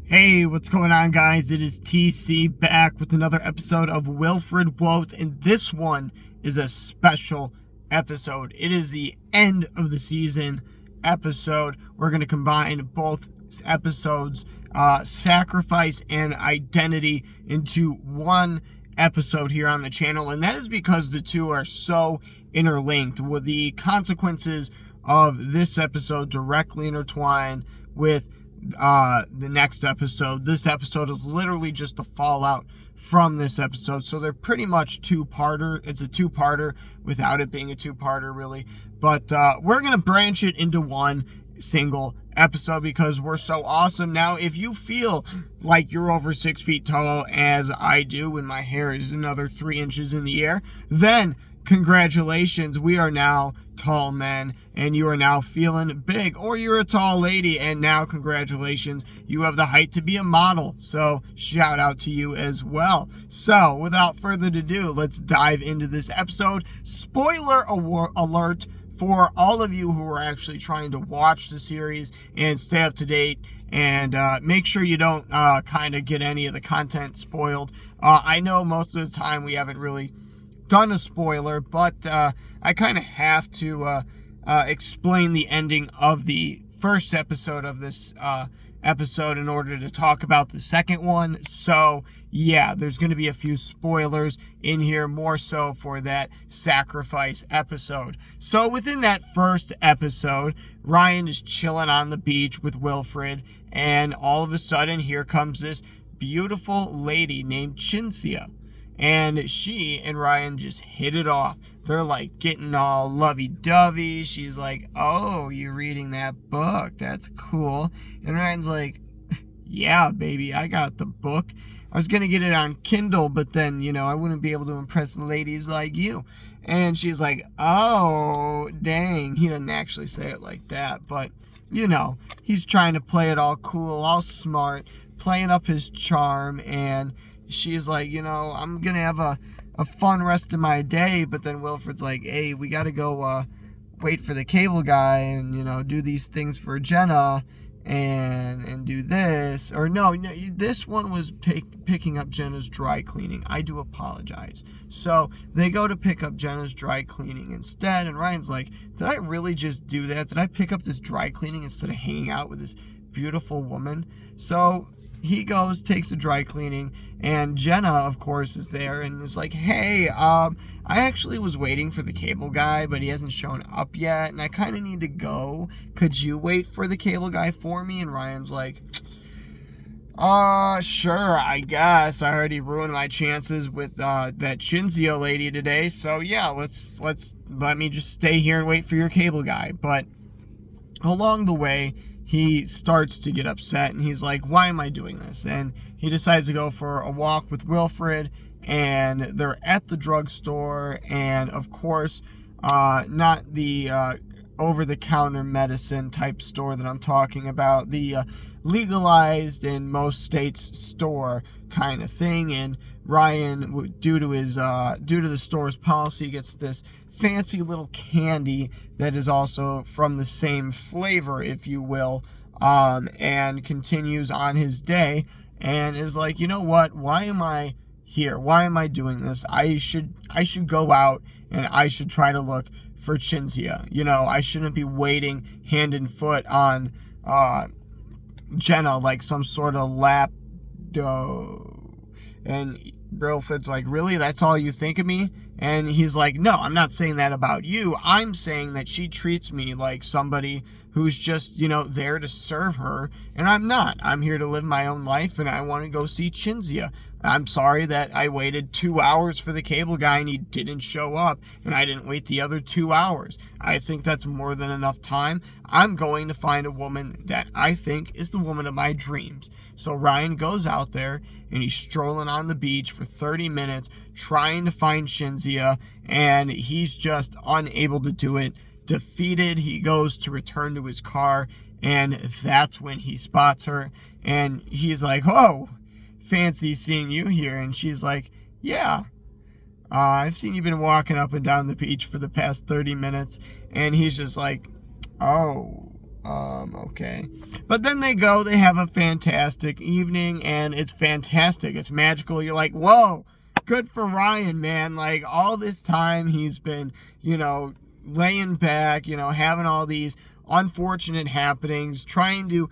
Hey, what's going on, guys? It is TC back with another episode of Wilfred, Woes, and this one is a special episode. It is the end of the season episode. We're going to combine both episodes, Sacrifice and Identity, into one episode here on the channel, and that is because the two are so interlinked, with the consequences of this episode directly intertwined with the next episode. This episode is literally just the fallout from this episode, so they're pretty much two-parter. It's a two-parter without it being a two-parter, really, but we're gonna branch it into one single episode because we're so awesome. Now, if you feel like you're over 6 feet tall, as I do, and my hair is another 3 inches in the air, then congratulations, we are now tall men, and you are now feeling big. Or you're a tall lady, and now congratulations, you have the height to be a model. So shout out to you as well. So without further ado, let's dive into this episode. Spoiler alert for all of you who are actually trying to watch the series and stay up to date, and make sure you don't kind of get any of the content spoiled. I know most of the time we haven't really done a spoiler, but I kind of have to explain the ending of the first episode of this episode in order to talk about the second one. So yeah, there's going to be a few spoilers in here, more so for that Sacrifice episode. So within that first episode, Ryan is chilling on the beach with Wilfred, and all of a sudden here comes this beautiful lady named Cinzia. And she and Ryan just hit it off. They're like getting all lovey-dovey. She's like, "Oh, you're reading that book. That's cool." And Ryan's like, "Yeah, baby, I got the book. I was going to get it on Kindle, but then, I wouldn't be able to impress ladies like you." And she's like, "Oh, dang." He doesn't actually say it like that, but, he's trying to play it all cool, all smart, playing up his charm, and she's like, "I'm going to have a fun rest of my day." But then Wilfred's like, "Hey, we got to go wait for the cable guy and, do these things for Jenna and do this." Or no, this one was picking up Jenna's dry cleaning. I do apologize. So they go to pick up Jenna's dry cleaning instead. And Ryan's like, "Did I really just do that? Did I pick up this dry cleaning instead of hanging out with this beautiful woman?" So he goes, takes the dry cleaning, and Jenna, of course, is there and is like, "Hey, I actually was waiting for the cable guy, but he hasn't shown up yet, and I kind of need to go. Could you wait for the cable guy for me?" And Ryan's like, sure, I guess. I already ruined my chances with that Cinzia lady today, so yeah, let me just stay here and wait for your cable guy." But along the way, he starts to get upset, and he's like, "Why am I doing this?" And he decides to go for a walk with Wilfred, and they're at the drugstore, and of course, not the over-the-counter medicine type store that I'm talking about, the legalized in most states store kind of thing. And Ryan, due to the store's policy, gets this fancy little candy that is also from the same flavor, if you will, and continues on his day and is like, "You know what? Why am I here? Why am I doing this? I should go out and I should try to look for Cinzia. I shouldn't be waiting hand and foot on Jenna like some sort of lap doe." And Wilfred's like, "Really? That's all you think of me?" And he's like, "No, I'm not saying that about you. I'm saying that she treats me like somebody who's just, there to serve her. And I'm not. I'm here to live my own life, and I want to go see Cinzia. I'm sorry that I waited 2 hours for the cable guy and he didn't show up, and I didn't wait the other 2 hours. I think that's more than enough time. I'm going to find a woman that I think is the woman of my dreams." So Ryan goes out there, and he's strolling on the beach for 30 minutes trying to find Cinzia, and he's just unable to do it. Defeated, he goes to return to his car, and that's when he spots her, and he's like, "Oh, fancy seeing you here." And she's like, "Yeah, I've seen you've been walking up and down the beach for the past 30 minutes. And he's just like, "Oh, Okay. But then they have a fantastic evening, and it's fantastic. It's magical. You're like, whoa, good for Ryan, man. Like, all this time he's been, laying back, having all these unfortunate happenings, trying to,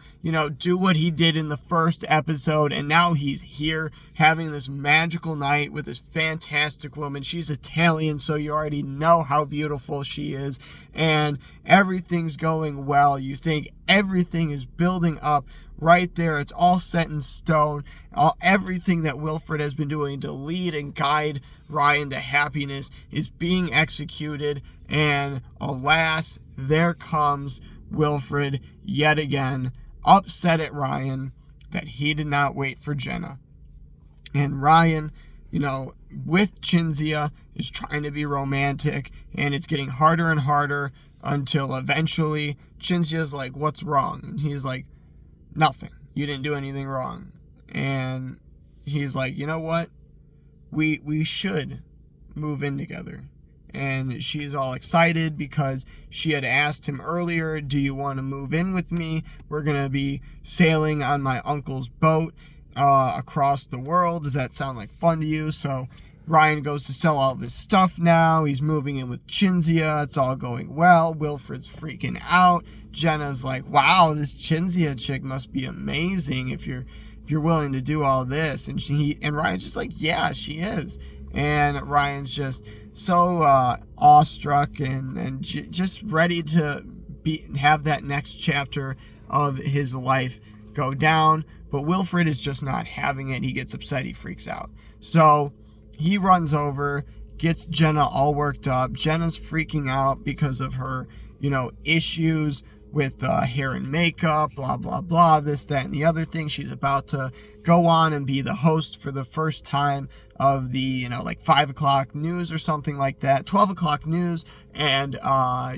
do what he did in the first episode, and now he's here having this magical night with this fantastic woman. She's Italian, so you already know how beautiful she is, and everything's going well. You think everything is building up right there. It's all set in stone. Everything that Wilfred has been doing to lead and guide Ryan to happiness is being executed, and alas, there comes Wilfred yet again, upset at Ryan that he did not wait for Jenna. And Ryan, with Cinzia, is trying to be romantic, and it's getting harder and harder until eventually Cinzia's like, what's wrong? And he's like, nothing. You didn't do anything wrong. And he's like, you know what? We should move in together. And she's all excited because she had asked him earlier, do you want to move in with me? We're going to be sailing on my uncle's boat across the world. Does that sound like fun to you? So Ryan goes to sell all of his stuff now. He's moving in with Cinzia. It's all going well. Wilfred's freaking out. Jenna's like, wow, this Cinzia chick must be amazing if you're willing to do all this. And Ryan's just like, yeah, she is. And Ryan's just so awestruck and just ready to have that next chapter of his life go down. But Wilfred is just not having it. He gets upset. He freaks out. So he runs over, gets Jenna all worked up. Jenna's freaking out because of her, issues with hair and makeup, blah, blah, blah, this, that, and the other thing. She's about to go on and be the host for the first time of the, 5 o'clock news or something like that, 12 o'clock news, and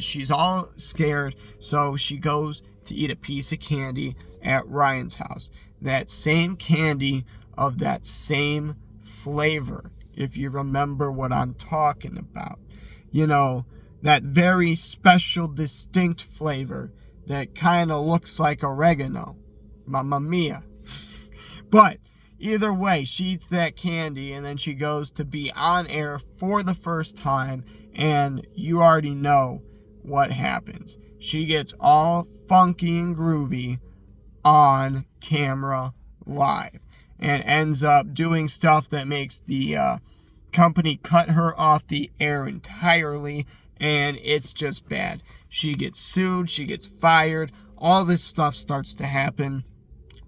she's all scared, so she goes to eat a piece of candy at Ryan's house. That same candy of that same flavor, if you remember what I'm talking about. That very special, distinct flavor that kind of looks like oregano. Mamma mia. But either way, she eats that candy, and then she goes to be on air for the first time, and you already know what happens. She gets all funky and groovy on camera live, and ends up doing stuff that makes the company cut her off the air entirely, and it's just bad. She gets sued, she gets fired, all this stuff starts to happen.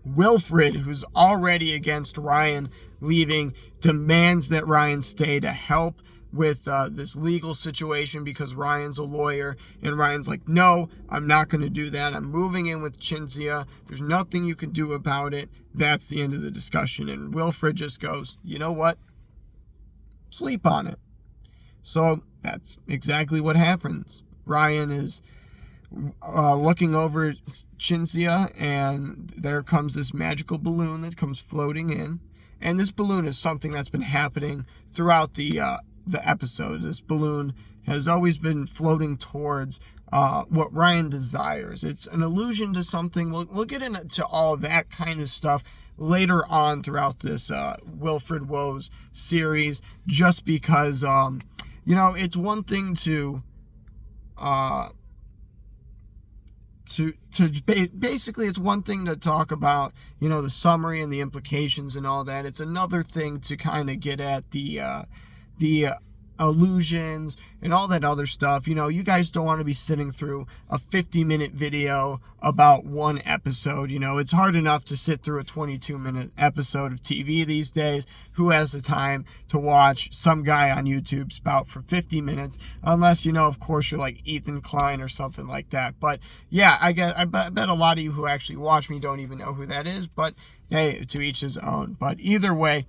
Wilfred, who's already against Ryan leaving, demands that Ryan stay to help with this legal situation because Ryan's a lawyer, and Ryan's like, no, I'm not going to do that. I'm moving in with Cinzia. There's nothing you can do about it. That's the end of the discussion. And Wilfred just goes, you know what? Sleep on it. So that's exactly what happens. Ryan is looking over Cinzia, and there comes this magical balloon that comes floating in. And this balloon is something that's been happening throughout the episode. This balloon has always been floating towards what Ryan desires. It's an allusion to something. We'll get into all that kind of stuff later on throughout this Wilfred Woes series, just because it's one thing to basically, it's one thing to talk about the summary and the implications and all that. It's another thing to kind of get at the allusions and all that other stuff. You guys don't want to be sitting through a 50-minute video about one episode. It's hard enough to sit through a 22-minute episode of TV these days. Who has the time to watch some guy on YouTube spout for 50 minutes? Unless, of course, you're like Ethan Klein or something like that. But yeah, I bet a lot of you who actually watch me don't even know who that is. But hey, to each his own. But either way,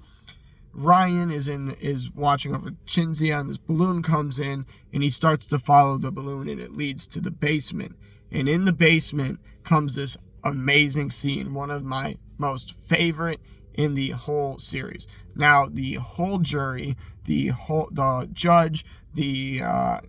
Ryan is watching over Cinzia, and this balloon comes in, and he starts to follow the balloon, and it leads to the basement. And in the basement comes this amazing scene, one of my most favorite in the whole series. Now, the whole jury, the judge, the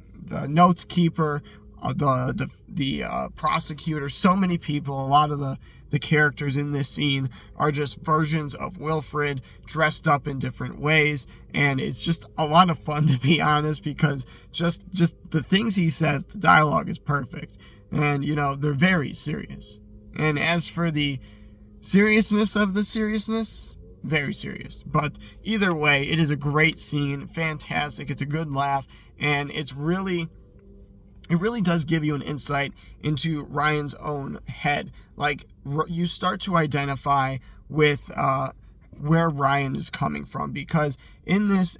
notes keeper, the prosecutor. So many people, a lot of the characters in this scene are just versions of Wilfred dressed up in different ways, and it's just a lot of fun, to be honest, because just the things he says, the dialogue is perfect, and they're very serious. And as for the seriousness of the seriousness, very serious. But either way, it is a great scene, fantastic. It's a good laugh, and it really does give you an insight into Ryan's own head. Like, you start to identify with where Ryan is coming from, because in this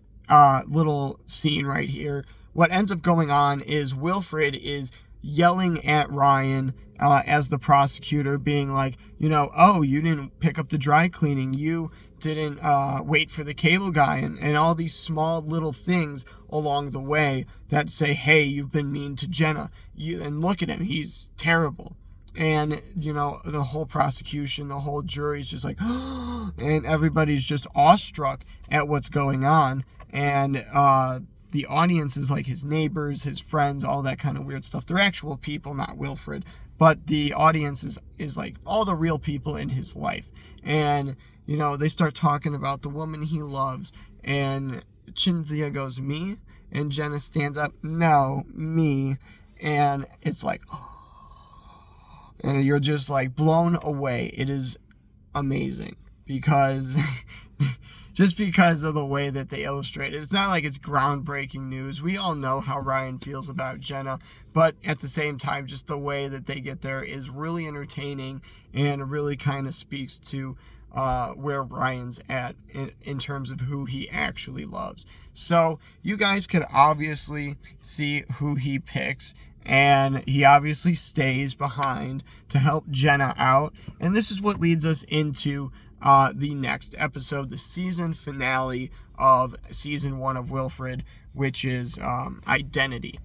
little scene right here, what ends up going on is Wilfred is yelling at Ryan as the prosecutor, being like, oh, you didn't pick up the dry cleaning, you didn't wait for the cable guy, and all these small little things along the way that say, hey, you've been mean to Jenna, and look at him, he's terrible. And the whole prosecution, the whole jury's just like and everybody's just awestruck at what's going on. And the audience is like his neighbors, his friends, all that kind of weird stuff. They're actual people, not Wilfred, but the audience is like all the real people in his life. And they start talking about the woman he loves, and Cinzia goes, me? And Jenna stands up, no, me. And it's like, and you're just like blown away. It is amazing, because just because of the way that they illustrate it. It's not like it's groundbreaking news. We all know how Ryan feels about Jenna, but at the same time, just the way that they get there is really entertaining, and really kind of speaks to where Ryan's at in terms of who he actually loves. So you guys could obviously see who he picks, and he obviously stays behind to help Jenna out. And this is what leads us into the next episode, the season finale of season 1 of Wilfred, which is Identity.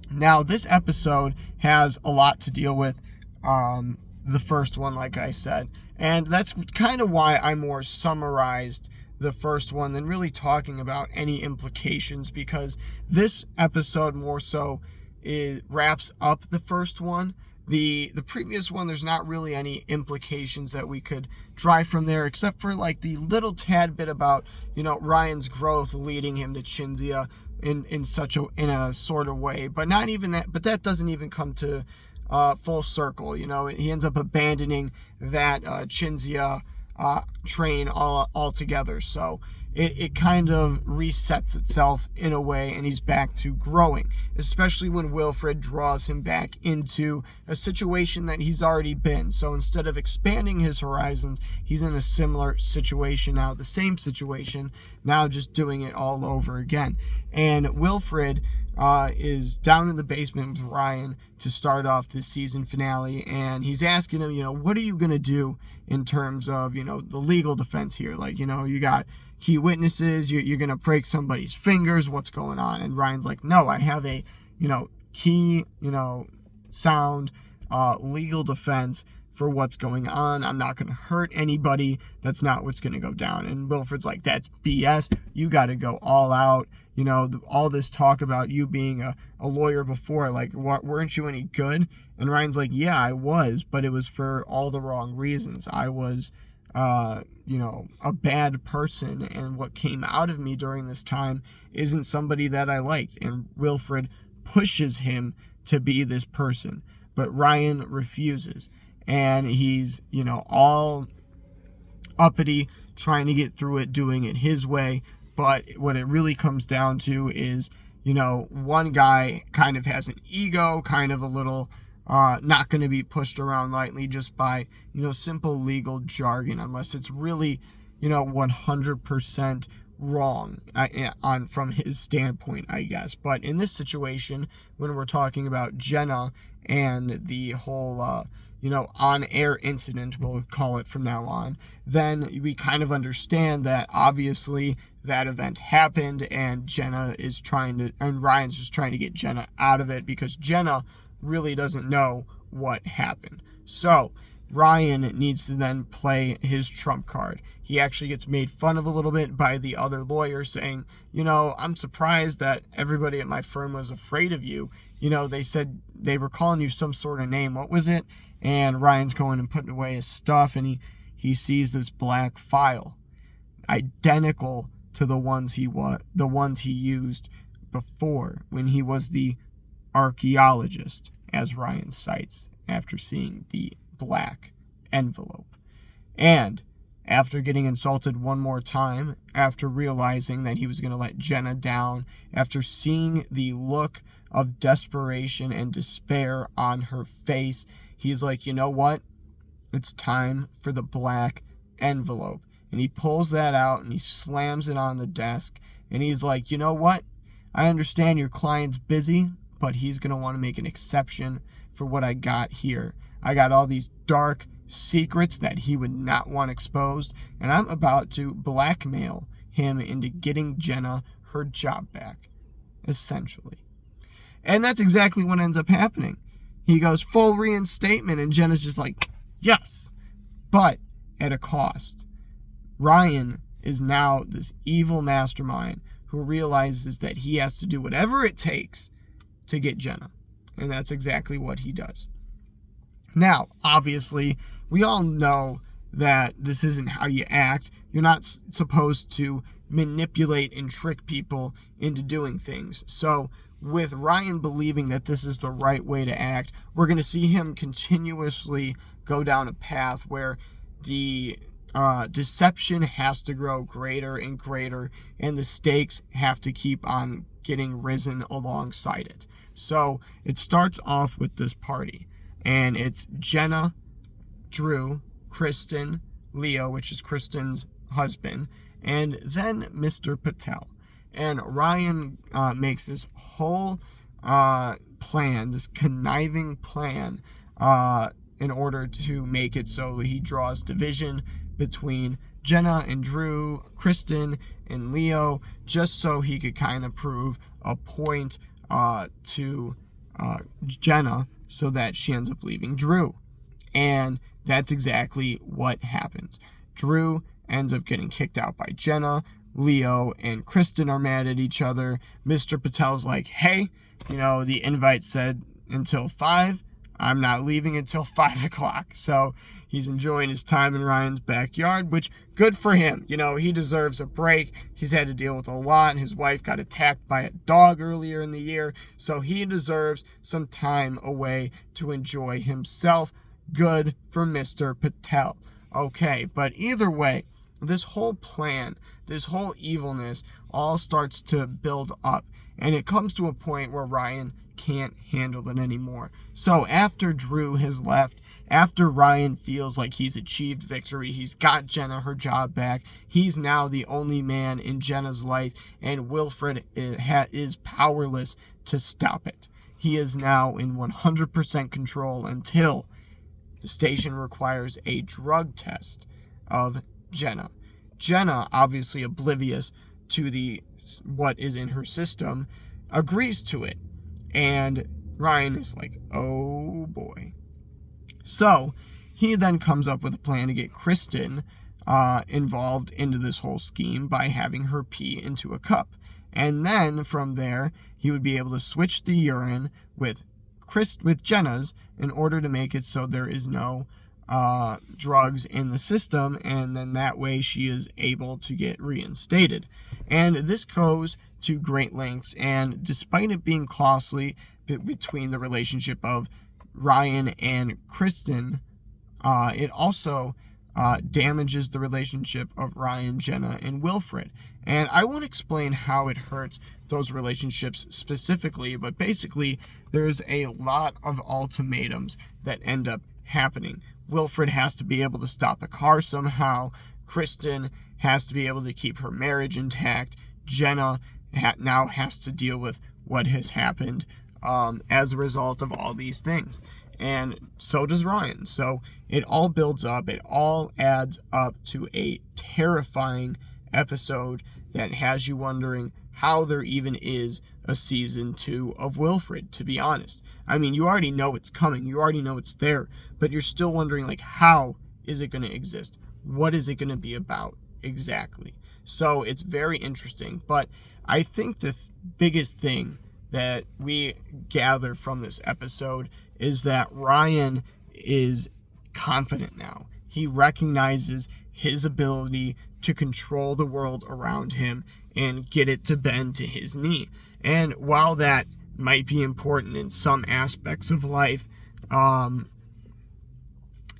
Now, this episode has a lot to deal with the first one, like I said, and that's kind of why I more summarized the first one than really talking about any implications, because this episode more so wraps up the first one. The previous one, there's not really any implications that we could drive from there, except for like the little tad bit about Ryan's growth leading him to Cinzia in a sort of way, but not even that. But that doesn't even come to full circle. He ends up abandoning that Cinzia train altogether. So it kind of resets itself in a way, and he's back to growing, especially when Wilfred draws him back into a situation that he's already been. So instead of expanding his horizons, he's in a similar situation now, the same situation, now just doing it all over again. And Wilfred is down in the basement with Ryan to start off this season finale, and he's asking him, what are you going to do in terms of, the legal defense here? Like, you got key witnesses, you're going to break somebody's fingers, what's going on? And Ryan's like, no, I have a, key, sound legal defense for what's going on. I'm not going to hurt anybody. That's not what's going to go down. And Wilfred's like, that's BS. You got to go all out. All this talk about you being a lawyer before, like, weren't you any good? And Ryan's like, yeah, I was, but it was for all the wrong reasons. I was, a bad person, and what came out of me during this time isn't somebody that I liked. And Wilfred pushes him to be this person, but Ryan refuses. And he's, all uppity, trying to get through it, doing it his way. But what it really comes down to is, one guy kind of has an ego, kind of a little, not going to be pushed around lightly just by, simple legal jargon, unless it's really, 100% wrong from his standpoint, I guess. But in this situation, when we're talking about Jenna and the whole, on-air incident, we'll call it from now on, then we kind of understand that obviously that event happened, and Ryan's just trying to get Jenna out of it, because Jenna really doesn't know what happened. So Ryan needs to then play his trump card. He actually gets made fun of a little bit by the other lawyer, saying, I'm surprised that everybody at my firm was afraid of you. They said they were calling you some sort of name. What was it? And Ryan's going and putting away his stuff, and he sees this black file, identical to the ones he used before when he was the archaeologist, as Ryan cites after seeing the black envelope. And after getting insulted one more time, after realizing that he was going to let Jenna down, after seeing the look of desperation and despair on her face, he's like, you know what? It's time for the black envelope. And he pulls that out and he slams it on the desk. And he's like, you know what? I understand your client's busy, but he's going to want to make an exception for what I got here. I got all these dark secrets that he would not want exposed, and I'm about to blackmail him into getting Jenna her job back, essentially. And that's exactly what ends up happening. He goes full reinstatement, and Jenna's just like, yes, but at a cost. Ryan is now this evil mastermind who realizes that he has to do whatever it takes to get Jenna. And that's exactly what he does. Now, obviously, we all know that this isn't how you act. You're not supposed to manipulate and trick people into doing things. So, with Ryan believing that this is the right way to act, we're going to see him continuously go down a path where the deception has to grow greater and greater, and the stakes have to keep on getting risen alongside it. So it starts off with this party, and it's Jenna, Drew, Kristen, Leo, which is Kristen's husband, and then Mr. Patel. And Ryan makes this whole plan, this conniving plan, in order to make it so he draws division between Jenna and Drew, Kristen and Leo, just so he could kind of prove a point to Jenna so that she ends up leaving Drew. And that's exactly what happens. Drew ends up getting kicked out by Jenna. Leo and Kristen are mad at each other. Mr. Patel's like, hey, the invite said until 5. I'm not leaving until 5 o'clock. So he's enjoying his time in Ryan's backyard, which good for him. He deserves a break. He's had to deal with a lot. His wife got attacked by a dog earlier in the year. So he deserves some time away to enjoy himself. Good for Mr. Patel. Okay, but either way, this whole plan, this whole evilness all starts to build up. And it comes to a point where Ryan can't handle it anymore. So after Drew has left, after Ryan feels like he's achieved victory, he's got Jenna her job back, he's now the only man in Jenna's life, and Wilfred is powerless to stop it. He is now in 100% control until the station requires a drug test of Jenna. Jenna, obviously oblivious to what is in her system, agrees to it. And Ryan is like, oh boy. So he then comes up with a plan to get Kristen involved into this whole scheme by having her pee into a cup. And then from there, he would be able to switch the urine with Jenna's in order to make it so there is no drugs in the system, and then that way she is able to get reinstated. And this goes to great lengths, and despite it being costly between the relationship of Ryan and Kristen, it also damages the relationship of Ryan, Jenna, and Wilfred. And I won't explain how it hurts those relationships specifically, but basically there's a lot of ultimatums that end up happening. Wilfred has to be able to stop a car somehow. Kristen has to be able to keep her marriage intact. Jenna now has to deal with what has happened as a result of all these things. And so does Ryan. So it all builds up. It all adds up to a terrifying episode that has you wondering how there even is a season 2 of Wilfred, to be honest. I mean, you already know it's coming. You already know it's there. But you're still wondering, like, how is it going to exist? What is it going to be about exactly? So it's very interesting. But I think the biggest thing that we gather from this episode is that Ryan is confident now. He recognizes his ability to control the world around him and get it to bend to his knee. And while that might be important in some aspects of life, I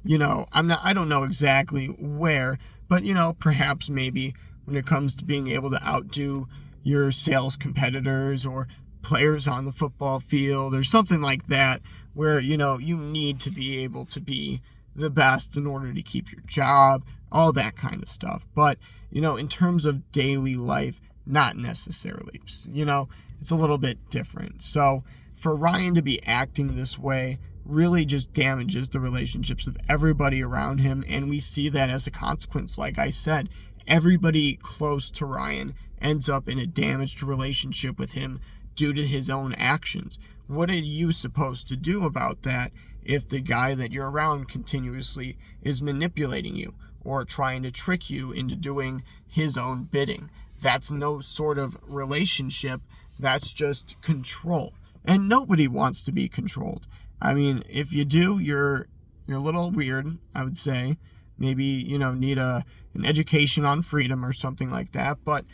don't know exactly where, but perhaps maybe when it comes to being able to outdo your sales competitors or players on the football field or something like that, where you need to be able to be the best in order to keep your job, all that kind of stuff. But in terms of daily life, not necessarily. It's a little bit different. So for Ryan to be acting this way really just damages the relationships of everybody around him, and we see that as a consequence. Like I said, everybody close to Ryan ends up in a damaged relationship with him due to his own actions. What are you supposed to do about that if the guy that you're around continuously is manipulating you or trying to trick you into doing his own bidding? That's no sort of relationship. That's just control. And nobody wants to be controlled. I mean, if you do, you're a little weird, I would say. Maybe, need an education on freedom or something like that. But,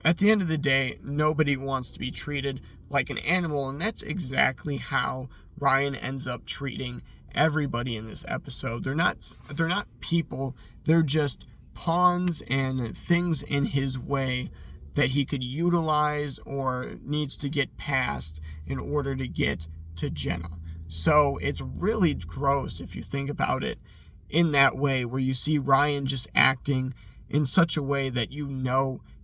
at the end of the day, nobody wants to be treated like an animal. And that's exactly how Ryan ends up treating everybody in this episode. They're not people. They're just pawns and things in his way that he could utilize or needs to get past in order to get to Jenna. So it's really gross if you think about it in that way, where you see Ryan just acting in such a way that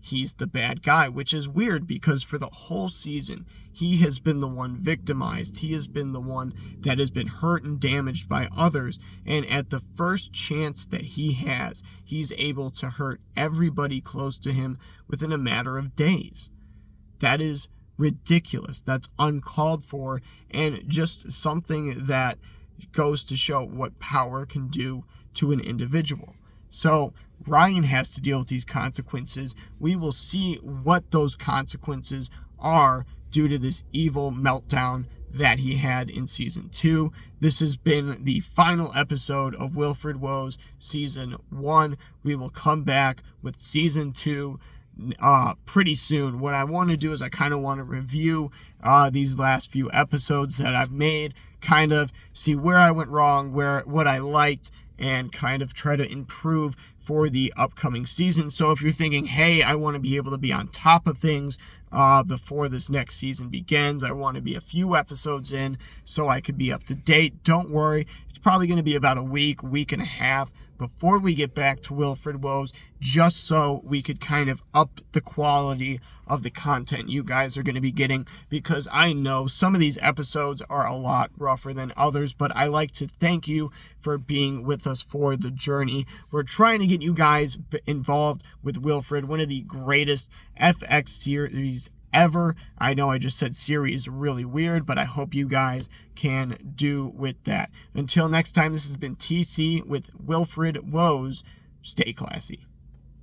he's the bad guy, which is weird because for the whole season, he has been the one victimized. He has been the one that has been hurt and damaged by others. And at the first chance that he has, he's able to hurt everybody close to him within a matter of days. That is ridiculous. That's uncalled for, and just something that goes to show what power can do to an individual. So Ryan has to deal with these consequences. We will see what those consequences are due to this evil meltdown that he had in season 2. This has been the final episode of Wilfred Woes season 1. We will come back with season 2 pretty soon. What I want to do is I kind of want to review these last few episodes that I've made, kind of see where I went wrong, what I liked, and kind of try to improve for the upcoming season. So if you're thinking, hey, I want to be able to be on top of things before this next season begins, I want to be a few episodes in so I could be up to date, don't worry. It's probably going to be about a week and a half before we get back to Wilfred Woes, just so we could kind of up the quality of the content you guys are going to be getting, because I know some of these episodes are a lot rougher than others, but I like to thank you for being with us for the journey. We're trying to get you guys involved with Wilfred, one of the greatest FX series ever. I know I just said series really weird, but I hope you guys can do with that. Until next time, this has been TC with Wilfred Woes. Stay classy.